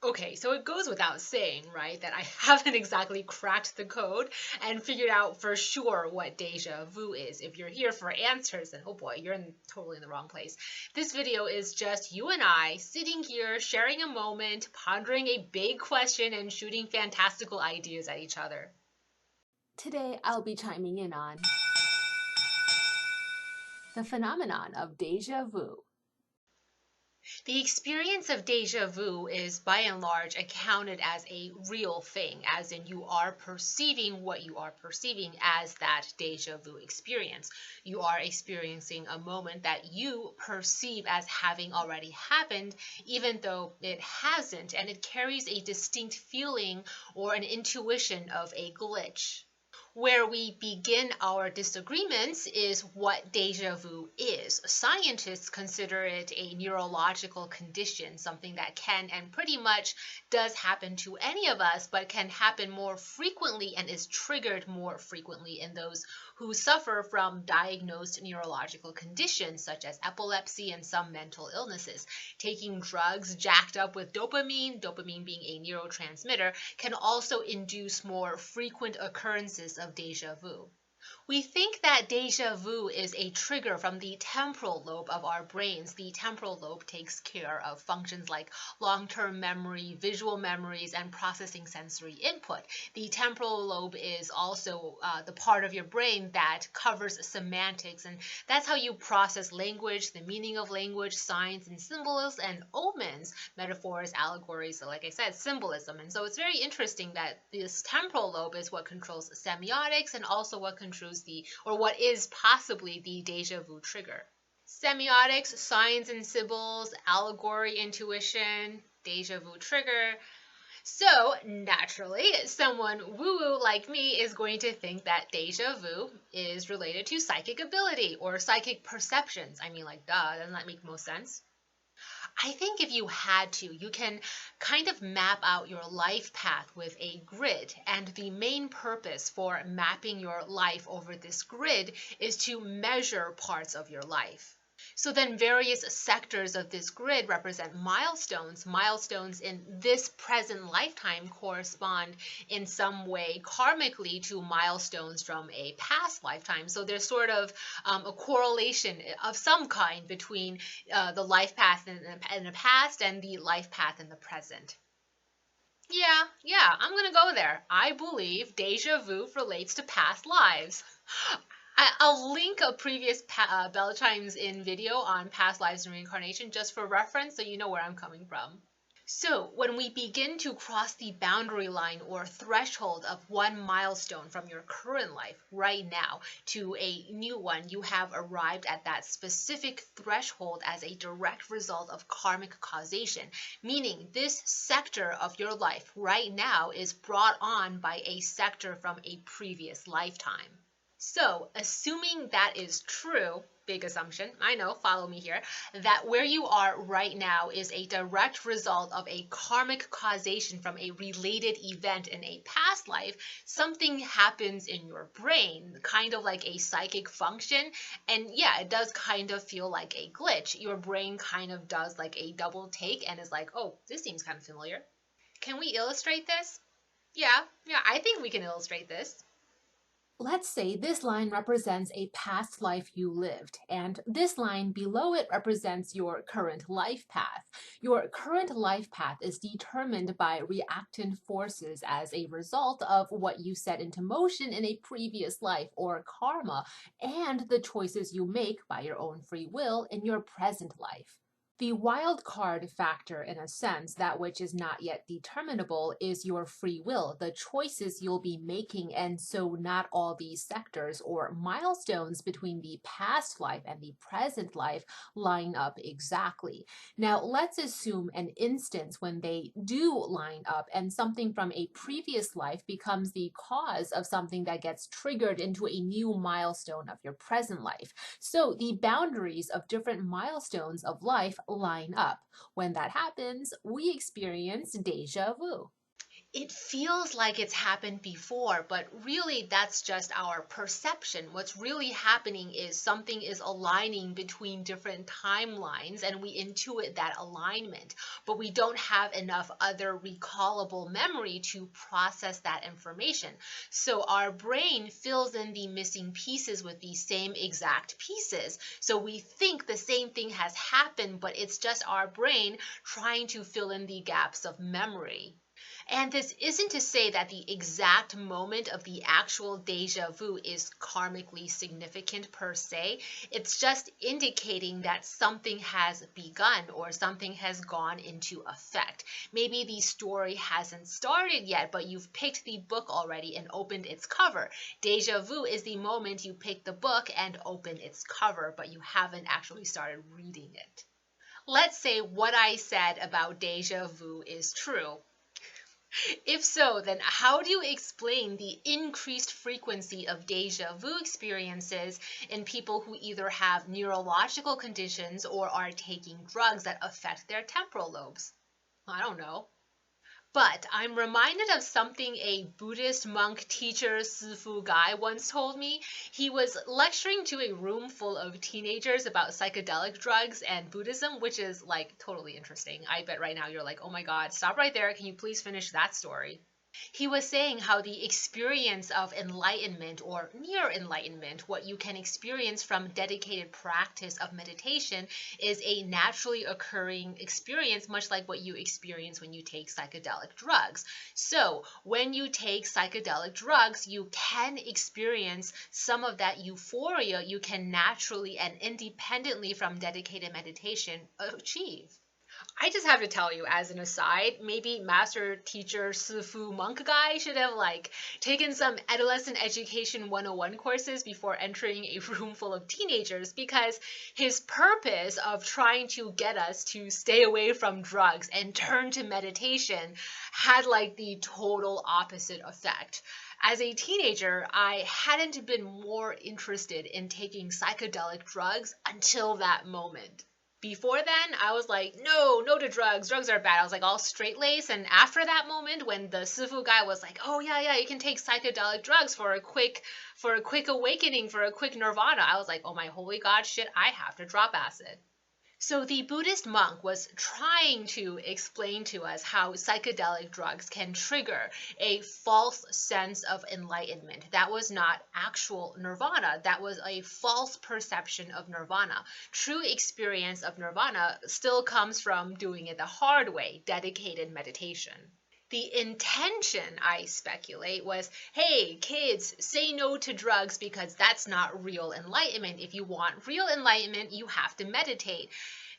Okay, so it goes without saying, right, that I haven't exactly cracked the code and figured out for sure what deja vu is. If you're here for answers, then oh boy, you're totally in the wrong place. This video is just you and I sitting here, sharing a moment, pondering a big question, and shooting fantastical ideas at each other. Today, I'll be chiming in on the phenomenon of déjà vu. The experience of deja vu is by and large accounted as a real thing, as in you are perceiving what you are perceiving as that deja vu experience. You are experiencing a moment that you perceive as having already happened, even though it hasn't, and it carries a distinct feeling or an intuition of a glitch. Where we begin our disagreements is what deja vu is. Scientists consider it a neurological condition, something that can and pretty much does happen to any of us, but can happen more frequently and is triggered more frequently in those who suffer from diagnosed neurological conditions such as epilepsy and some mental illnesses. Taking drugs jacked up with dopamine being a neurotransmitter, can also induce more frequent occurrences of deja vu. We think that deja vu is a trigger from the temporal lobe of our brains. The temporal lobe takes care of functions like long term memory, visual memories, and processing sensory input. The temporal lobe is also the part of your brain that covers semantics, and that's how you process language, the meaning of language, signs and symbols, and omens, metaphors, allegories, so like I said, symbolism. And so it's very interesting that this temporal lobe is what controls semiotics and also what controls what is possibly the deja vu trigger. Semiotics, signs and symbols, allegory, intuition, deja vu trigger. So, naturally, someone woo woo like me is going to think that deja vu is related to psychic ability or psychic perceptions. I mean, like, duh, doesn't that make most sense? I think if you had to, you can kind of map out your life path with a grid. And the main purpose for mapping your life over this grid is to measure parts of your life. So then various sectors of this grid represent milestones. Milestones in this present lifetime correspond in some way karmically to milestones from a past lifetime. So there's sort of a correlation of some kind between the life path in the past and the life path in the present. Yeah, I'm gonna go there. I believe deja vu relates to past lives. I'll link a previous Bell Chimes In video on past lives and reincarnation just for reference so you know where I'm coming from. So, when we begin to cross the boundary line or threshold of one milestone from your current life right now to a new one, you have arrived at that specific threshold as a direct result of karmic causation, meaning this sector of your life right now is brought on by a sector from a previous lifetime. So, assuming that is true, big assumption, I know, follow me here, that where you are right now is a direct result of a karmic causation from a related event in a past life, something happens in your brain, kind of like a psychic function. And yeah, it does kind of feel like a glitch. Your brain kind of does like a double take and is like, oh, this seems kind of familiar. Can we illustrate this? Yeah, I think we can illustrate this. Let's say this line represents a past life you lived, and this line below it represents your current life path. Your current life path is determined by reactant forces as a result of what you set into motion in a previous life or karma, and the choices you make by your own free will in your present life. The wild card factor, in a sense, that which is not yet determinable, is your free will, the choices you'll be making, and so not all these sectors or milestones between the past life and the present life line up exactly. Now, let's assume an instance when they do line up and something from a previous life becomes the cause of something that gets triggered into a new milestone of your present life. So the boundaries of different milestones of life line up. When that happens, we experience deja vu. It feels like it's happened before, but really that's just our perception. What's really happening is something is aligning between different timelines and we intuit that alignment, but we don't have enough other recallable memory to process that information. So our brain fills in the missing pieces with the same exact pieces. So we think the same thing has happened, but it's just our brain trying to fill in the gaps of memory. And this isn't to say that the exact moment of the actual deja vu is karmically significant per se. It's just indicating that something has begun or something has gone into effect. Maybe the story hasn't started yet, but you've picked the book already and opened its cover. Deja vu is the moment you pick the book and open its cover, but you haven't actually started reading it. Let's say what I said about deja vu is true. If so, then how do you explain the increased frequency of deja vu experiences in people who either have neurological conditions or are taking drugs that affect their temporal lobes? I don't know. But I'm reminded of something a Buddhist monk teacher Sifu guy once told me. He was lecturing to a room full of teenagers about psychedelic drugs and Buddhism, which is like totally interesting. I bet right now you're like, oh my God, stop right there. Can you please finish that story? He was saying how the experience of enlightenment or near enlightenment, what you can experience from dedicated practice of meditation, is a naturally occurring experience, much like what you experience when you take psychedelic drugs. So, when you take psychedelic drugs, you can experience some of that euphoria you can naturally and independently from dedicated meditation achieve. I just have to tell you as an aside, maybe master teacher Sifu monk guy should have like taken some adolescent education 101 courses before entering a room full of teenagers because his purpose of trying to get us to stay away from drugs and turn to meditation had like the total opposite effect. As a teenager, I hadn't been more interested in taking psychedelic drugs until that moment. Before then, I was like, no, no to drugs. Drugs are bad. I was like all straight lace. And after that moment, when the Sifu guy was like, oh yeah, yeah, you can take psychedelic drugs for a quick awakening, for a quick nirvana, I was like, oh my holy god, shit, I have to drop acid. So the Buddhist monk was trying to explain to us how psychedelic drugs can trigger a false sense of enlightenment. That was not actual nirvana. That was a false perception of nirvana. True experience of nirvana still comes from doing it the hard way, dedicated meditation. The intention, I speculate, was hey, kids, say no to drugs because that's not real enlightenment. If you want real enlightenment, you have to meditate.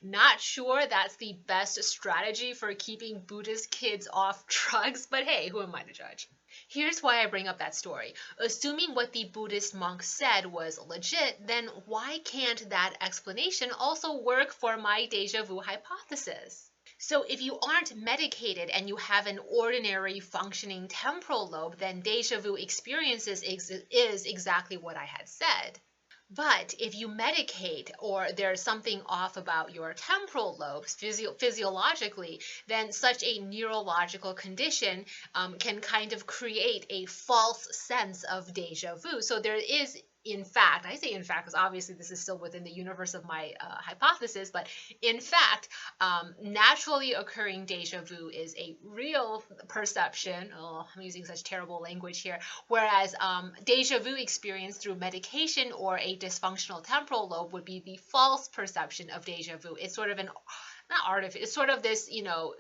Not sure that's the best strategy for keeping Buddhist kids off drugs, but hey, who am I to judge? Here's why I bring up that story. Assuming what the Buddhist monk said was legit, then why can't that explanation also work for my deja vu hypothesis? So if you aren't medicated and you have an ordinary functioning temporal lobe, then deja vu experiences is exactly what I had said. But if you medicate or there's something off about your temporal lobes physiologically, then such a neurological condition can kind of create a false sense of deja vu. So there is, in fact, I say in fact because obviously this is still within the universe of my hypothesis, but in fact, naturally occurring deja vu is a real perception. Oh, I'm using such terrible language here. Whereas deja vu experience through medication or a dysfunctional temporal lobe would be the false perception of deja vu. It's sort of an not artificial, it's sort of this,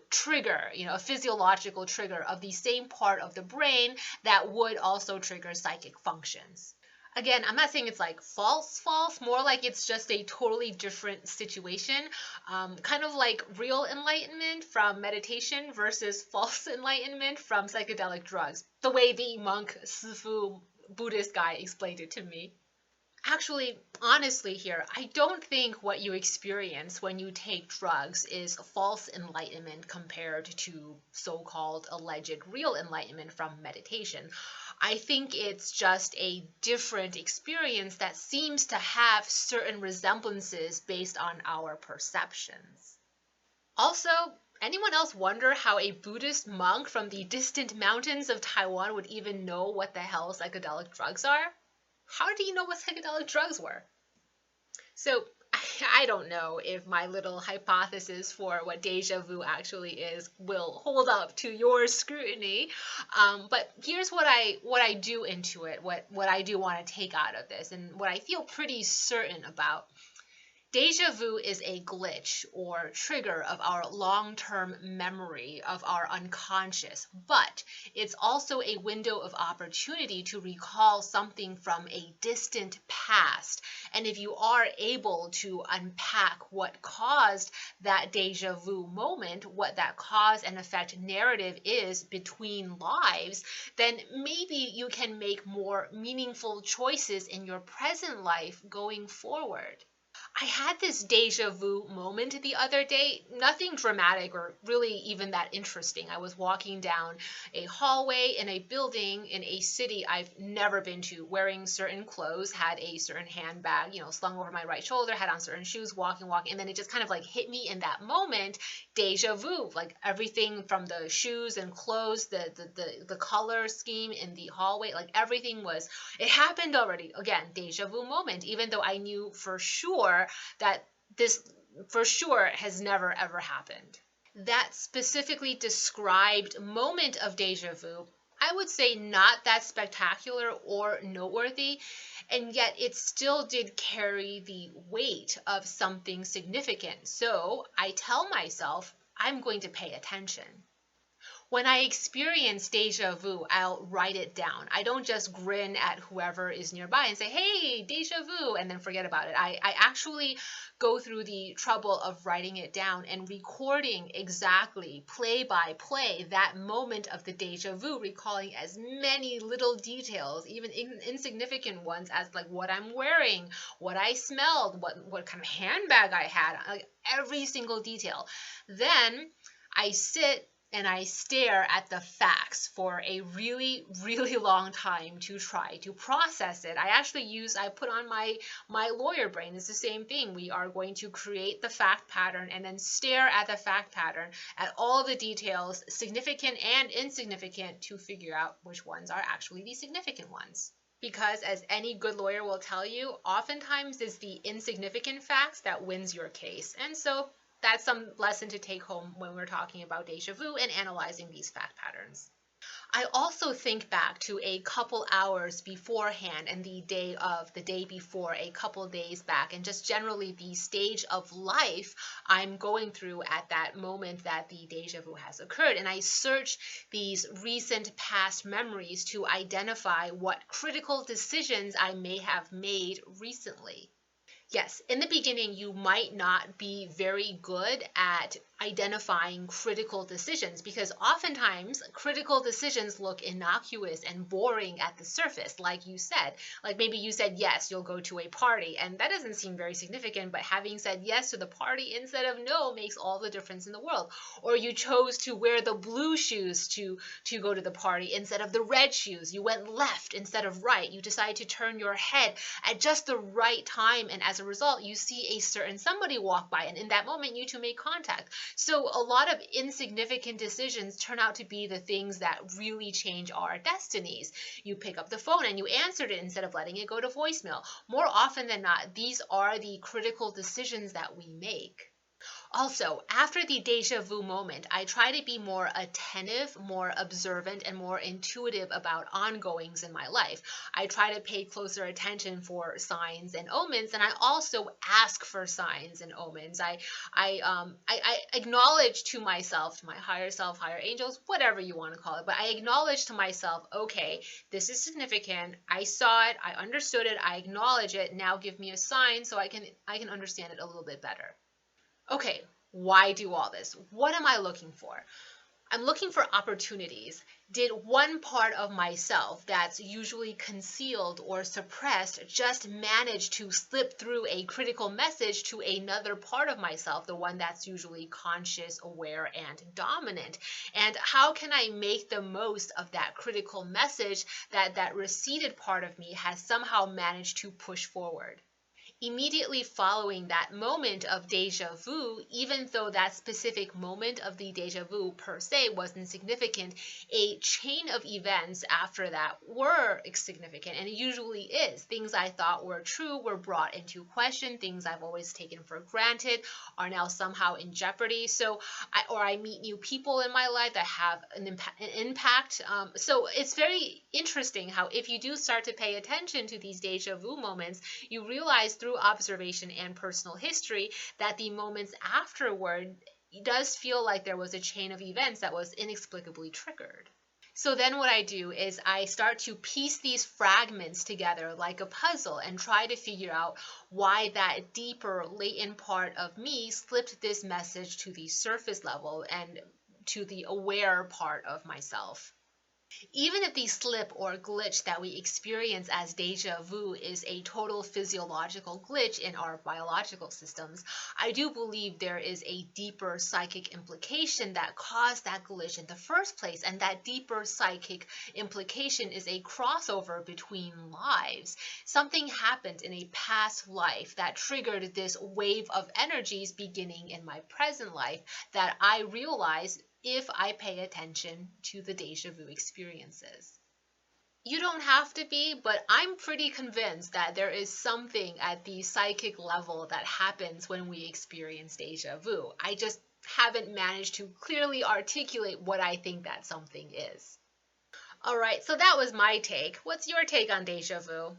trigger, a physiological trigger of the same part of the brain that would also trigger psychic functions. Again, I'm not saying it's like false, more like it's just a totally different situation. Kind of like real enlightenment from meditation versus false enlightenment from psychedelic drugs. The way the monk, Sifu, Buddhist guy explained it to me. Actually, honestly, here, I don't think what you experience when you take drugs is false enlightenment compared to so called alleged real enlightenment from meditation. I think it's just a different experience that seems to have certain resemblances based on our perceptions. Also, Anyone else wonder how a Buddhist monk from the distant mountains of Taiwan would even know what the hell psychedelic drugs are? How do you know what psychedelic drugs were? So I don't know if my little hypothesis for what deja vu actually is will hold up to your scrutiny. But here's what I do intuit, what I do want to take out of this, and what I feel pretty certain about. Deja vu is a glitch or trigger of our long term memory of our unconscious, but it's also a window of opportunity to recall something from a distant past. And if you are able to unpack what caused that deja vu moment, what that cause and effect narrative is between lives, then maybe you can make more meaningful choices in your present life going forward. I had this deja vu moment the other day. Nothing dramatic or really even that interesting. I was walking down a hallway in a building in a city I've never been to, wearing certain clothes, had a certain handbag, slung over my right shoulder, had on certain shoes, walking, and then it just kind of like hit me in that moment, deja vu. Like everything from the shoes and clothes, the color scheme in the hallway, like everything was, it happened already. Again, deja vu moment, even though I knew for sure that this for sure has never ever happened. That specifically described moment of deja vu, I would say not that spectacular or noteworthy, and yet it still did carry the weight of something significant. So I tell myself I'm going to pay attention. When I experience deja vu, I'll write it down. I don't just grin at whoever is nearby and say, hey, deja vu, and then forget about it. I actually go through the trouble of writing it down and recording exactly, play by play, that moment of the deja vu, recalling as many little details, even insignificant ones, as like what I'm wearing, what I smelled, what kind of handbag I had, like every single detail. Then I sit and I stare at the facts for a really, really long time to try to process it. I put on my lawyer brain. It's the same thing. We are going to create the fact pattern and then stare at the fact pattern, at all the details, significant and insignificant, to figure out which ones are actually the significant ones. Because as any good lawyer will tell you, oftentimes it's the insignificant facts that wins your case. And so that's some lesson to take home when we're talking about deja vu and analyzing these fact patterns. I also think back to a couple hours beforehand and the day before, a couple days back, and just generally the stage of life I'm going through at that moment that the deja vu has occurred. And I search these recent past memories to identify what critical decisions I may have made recently. Yes, in the beginning, you might not be very good at identifying critical decisions because oftentimes critical decisions look innocuous and boring at the surface, like you said. Like maybe you said yes, you'll go to a party, and that doesn't seem very significant, but having said yes to the party instead of no makes all the difference in the world. Or you chose to wear the blue shoes to go to the party instead of the red shoes. You went left instead of right. You decided to turn your head at just the right time, and as a result, you see a certain somebody walk by, and in that moment, you two make contact. So a lot of insignificant decisions turn out to be the things that really change our destinies. You pick up the phone and you answered it instead of letting it go to voicemail. More often than not, these are the critical decisions that we make. Also, after the deja vu moment, I try to be more attentive, more observant, and more intuitive about ongoings in my life. I try to pay closer attention for signs and omens, and I also ask for signs and omens. I acknowledge to myself, to my higher self, higher angels, whatever you want to call it, but I acknowledge to myself, okay, this is significant. I saw it, I understood it, I acknowledge it. Now give me a sign so I can understand it a little bit better. Okay, why do all this? What am I looking for? I'm looking for opportunities. Did one part of myself that's usually concealed or suppressed just manage to slip through a critical message to another part of myself, the one that's usually conscious, aware, and dominant? And how can I make the most of that critical message that that receded part of me has somehow managed to push forward? Immediately following that moment of deja vu, even though that specific moment of the deja vu per se wasn't significant, a chain of events after that were significant, and it usually is. Things I thought were true were brought into question. Things I've always taken for granted are now somehow in jeopardy. I meet new people in my life that have an impact. So it's very interesting how if you do start to pay attention to these deja vu moments, you realize through observation and personal history that the moments afterward does feel like there was a chain of events that was inexplicably triggered. So then what I do is I start to piece these fragments together like a puzzle and try to figure out why that deeper latent part of me slipped this message to the surface level and to the aware part of myself. Even if the slip or glitch that we experience as deja vu is a total physiological glitch in our biological systems, I do believe there is a deeper psychic implication that caused that glitch in the first place, and that deeper psychic implication is a crossover between lives. Something happened in a past life that triggered this wave of energies beginning in my present life that I realize if I pay attention to the deja vu experiences. You don't have to be, but I'm pretty convinced that there is something at the psychic level that happens when we experience deja vu. I just haven't managed to clearly articulate what I think that something is. All right, so that was my take. What's your take on deja vu?